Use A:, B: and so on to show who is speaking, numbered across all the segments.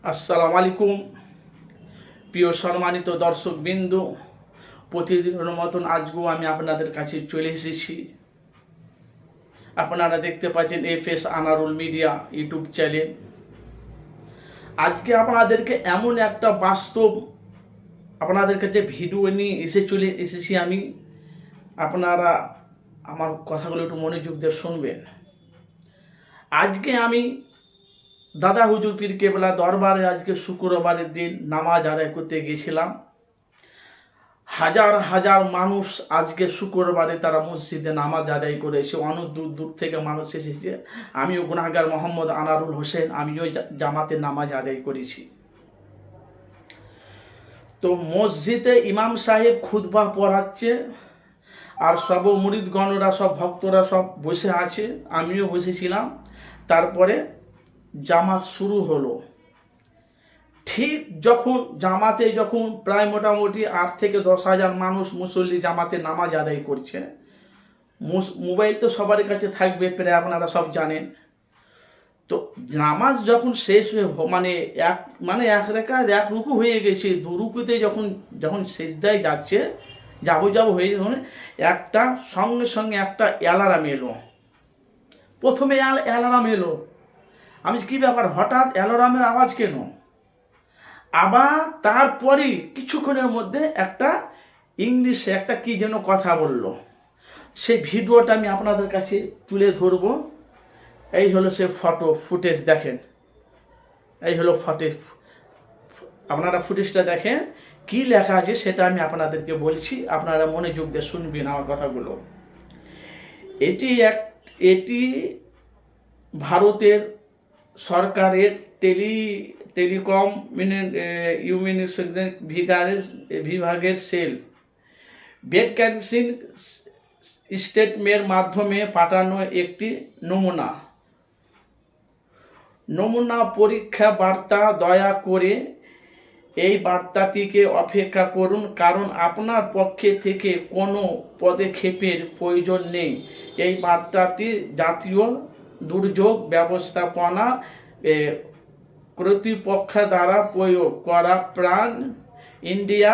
A: আসসালামু আলাইকুম প্রিয় সম্মানিত দর্শকবৃন্দ, প্রতিদিনের মতন আজকেও আমি আপনাদের কাছে চলে এসেছি। আপনারা দেখতে পাচ্ছেন FS Anarul media YouTube channel. আজকে আপনাদেরকে এমন একটা বাস্তব আপনাদের কাছে ভিডিও নিয়ে চলে এসেছি আমি। আপনারা আমার কথাগুলো একটু মনোযোগ দিয়ে শুনবেন। আজকে আমি দাদা হুজুর পীর কেবলা দরবারে আজকে শুক্রবারের দিন নামাজ আদায় করতে গেছিলাম। হাজার হাজার মানুষ আজকে শুক্রবারে তারা মসজিদে নামাজ আদায় করেছে। অনেক দূর দূর থেকে মানুষ এসেছে। আমিও গুনাহগার মোহাম্মদ আনারুল হোসেন, আমিও জামাতে নামাজ আদায় করেছি। তো মসজিদে ইমাম সাহেব খুতবা পড়াচ্ছে, আর সব মুরিদগণরা সব ভক্তরা সব বসে আছে, আমিও বসেছিলাম। তারপরে জামাত শুরু হলো। ঠিক জামাতে যখন প্রায় মোটামুটি 8 থেকে 10,000 মানুষ মুসল্লি জামাতে নামাজ আদায় করছে। মোবাইল তো সবার কাছে থাকবে, প্রায় আপনারা সব জানেন। তো নামাজ যখন শেষ হয়ে এক রেখাত এক রুকু হয়ে গেছে, দু রুকুতে যখন সেজদায় যাচ্ছে, যাবো হয়ে যখন একটা সঙ্গে একটা অ্যালার্ম এলো। প্রথমে অ্যালার্ম এলো, আমি কি ব্যাপার, হঠাৎ অ্যালার্মের আওয়াজ কেন? আবার তারপরে কিছুক্ষণের মধ্যে একটা ইংলিশে একটা কি যেন কথা বলল। সেই ভিডিওটা আমি আপনাদের কাছে তুলে ধরব। এই হলো সে ফুটেজ, দেখেন। এই হলো আপনারা ফুটেজটা দেখেন, কি লেখা আছে সেটা আমি আপনাদেরকে বলছি, আপনারা মনোযোগ দিয়ে শুনবেন আমার কথাগুলো। এটি ভারতের সরকারের টেলিকমিউনিকেশন বিভাগের সেল ব্রডকাস্টিং স্টেটমেন্টের মাধ্যমে পাঠানো একটি নমুনা পরীক্ষা বার্তা। দয়া করে এই বার্তাটিকে অপেক্ষা করুন, কারণ আপনার পক্ষে থেকে কোনো পদক্ষেপের প্রয়োজন নেই। এই বার্তাটি জাতীয় দুর্যোগ ব্যবস্থাপনা কর্তৃপক্ষ দ্বারা প্রয়োগ করা প্রাণ ইন্ডিয়া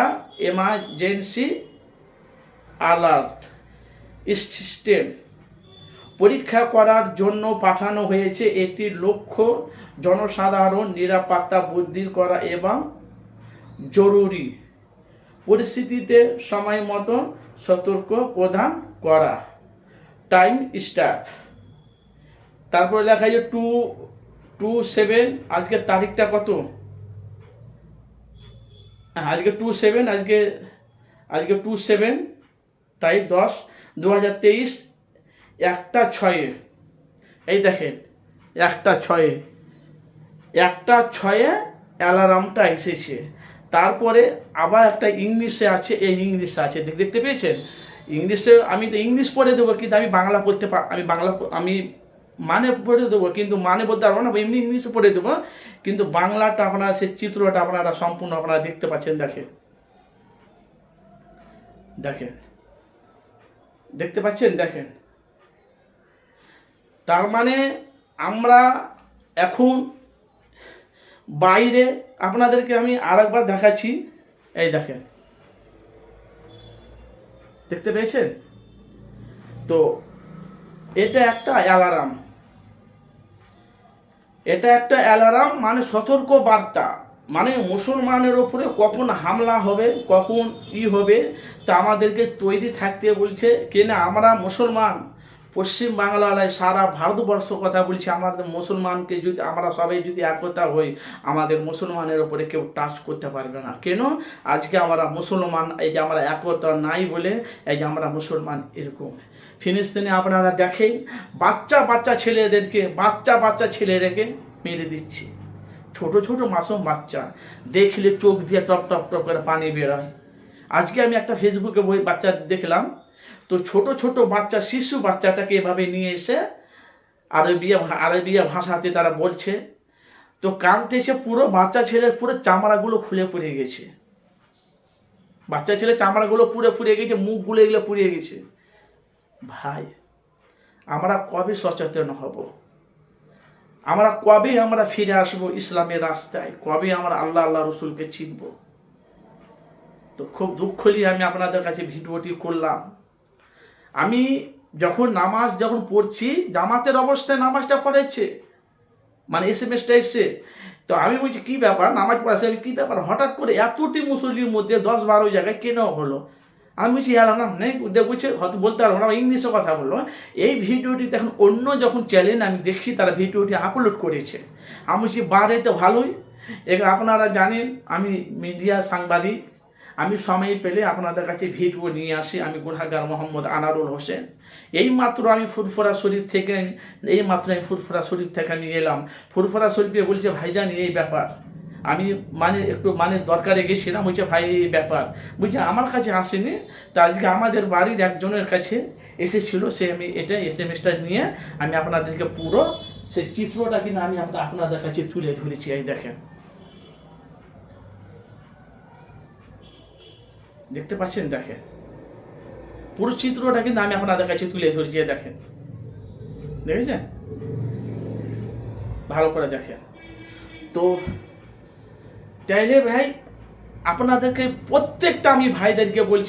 A: এমার্জেন্সি অ্যালার্ট সিস্টেম পরীক্ষা করার জন্য পাঠানো হয়েছে। এটির লক্ষ্য জনসাধারণ নিরাপত্তা বৃদ্ধি করা এবং জরুরি পরিস্থিতিতে সময় মতো সতর্ক প্রদান করা। Time start. তারপরে লেখা আছে 2/7। আজকের তারিখটা কত? আজকে 2/7, আজকে 2/7 টাইপ 10/2023 1:06। এই দেখেন 1:06 অ্যালার্মটা এসেছে। তারপরে আবার একটা ইংলিশে আছে, দেখতে পেয়েছেন? ইংলিশে আমি তো ইংলিশ পড়ে দেবো, কিন্তু আমি বাংলা মানে পড়ে দেবো, কিন্তু মানে বলতে পারবো না, এমনি ইংলিশে পড়ে দেবো, কিন্তু বাংলাটা আপনারা সেই চিত্রটা আপনারা সম্পূর্ণ আপনারা দেখতে পাচ্ছেন। দেখেন দেখতে পাচ্ছেন, দেখেন। তার মানে আমরা এখন বাইরে, আপনাদেরকে আমি আরেকবার দেখাচ্ছি। এই দেখেন, দেখতে পেয়েছেন তো? এটা একটা অ্যালার্ম, মানে সতর্ক বার্তা, মানে মুসলমানের ওপরে কখন হামলা হবে, কখন হবে, তা আমাদেরকে তৈরি থাকতে বলছে। কেন আমরা মুসলমান, পশ্চিম বাংলায় সারা ভারতবর্ষ কথা বলছি, আমাদের মুসলমানকে যদি আমরা সবাই যদি একতা হই, আমাদের মুসলমানের ওপরে কেউ টাচ করতে পারবে না। কেন? আজকে আমরা মুসলমান, এই যে আমরা একতা নাই বলে এই যে আমরা মুসলমান এরকম। ফিলিস্তিনে আপনারা দেখেন, বাচ্চা ছেলেদেরকে মেরে দিচ্ছে। ছোট মাসুম বাচ্চা, দেখলে চোখ দিয়ে টপ টপ টপ করে পানি বেরোয়। আজকে আমি একটা ফেসবুকে বাচ্চা দেখলাম, তো ছোট বাচ্চা, শিশু বাচ্চাটাকে এভাবে নিয়ে এসে আরবিয়া ভাষাতে তারা বলছে, তো কাঁদতেছে। পুরো বাচ্চা ছেলের পুরো চামড়াগুলো খুলে পুড়ে গেছে, বাচ্চা ছেলের চামড়াগুলো পুড়ে গেছে, মুখগুলো এগুলো পুড়ে গেছে। ভাই, আমরা কবে সচেতন হব? আমরা কবে আমরা ফিরে আসবো ইসলামের রাস্তায়, কবে আমরা আল্লাহ আল্লাহ রসুলকে চিনব। তো খুব দুঃখ নিয়ে আমি আপনাদের কাছে ভিডিওটি করলাম। আমি নামাজ যখন পড়ছি, জামাতের অবস্থায় নামাজটা পড়েছে, মানে SMS-টা এসছে, তো আমি বলছি কী ব্যাপার, নামাজ পড়াচ্ছে, আমি কী ব্যাপার, হঠাৎ করে এতটি মুসল্লির মধ্যে 10-12 জায়গায় কেন হলো। আমি বলছি নাম নেই, বুঝছে হয়তো বলতে পারবো না, ইংলিশে কথা বললো। এই ভিডিওটি দেখুন অন্য যখন চ্যানেল আমি দেখছি তারা ভিডিওটি আপলোড করেছে, আমি বলছি বারে তো ভালোই। এবার আপনারা জানেন আমি মিডিয়া সাংবাদিক, আমি সময় পেলে আপনাদের কাছে ভিডিও নিয়ে আসি। আমি গুনাহগার মোহাম্মদ আনারুল হোসেন। এইমাত্র আমি ফুরফুরা শরীফ থেকে ফুরফুরা শরীফ থেকে নিয়ে এলাম। ফুরফুরা শরীফে বলছে ভাইজান এই ব্যাপার, আমি একটু দরকারে গেছিলাম, বলছে ভাই এই ব্যাপার, বুঝছে আমার কাছে আসেনি, তা আজকে আমাদের বাড়ির একজনের কাছে এসেছিল, সে আমি এটা SMS-টা নিয়ে আমি আপনাদেরকে পুরো সেই চিত্রটা কিন্তু আমি আপনাদের কাছে তুলে ধরেছি। এই দেখেন, দেখতে পাচ্ছেন, দেখেন পুরো চিত্রটা কিন্তু আমি আপনাদের কাছে তুলে ধরেছি। দেখেন, দেখেছেন, ভালো করে দেখেন। তো তাইলে ভাই আপনাদেরকে প্রত্যেকটা আমি ভাইদেরকে বলছি,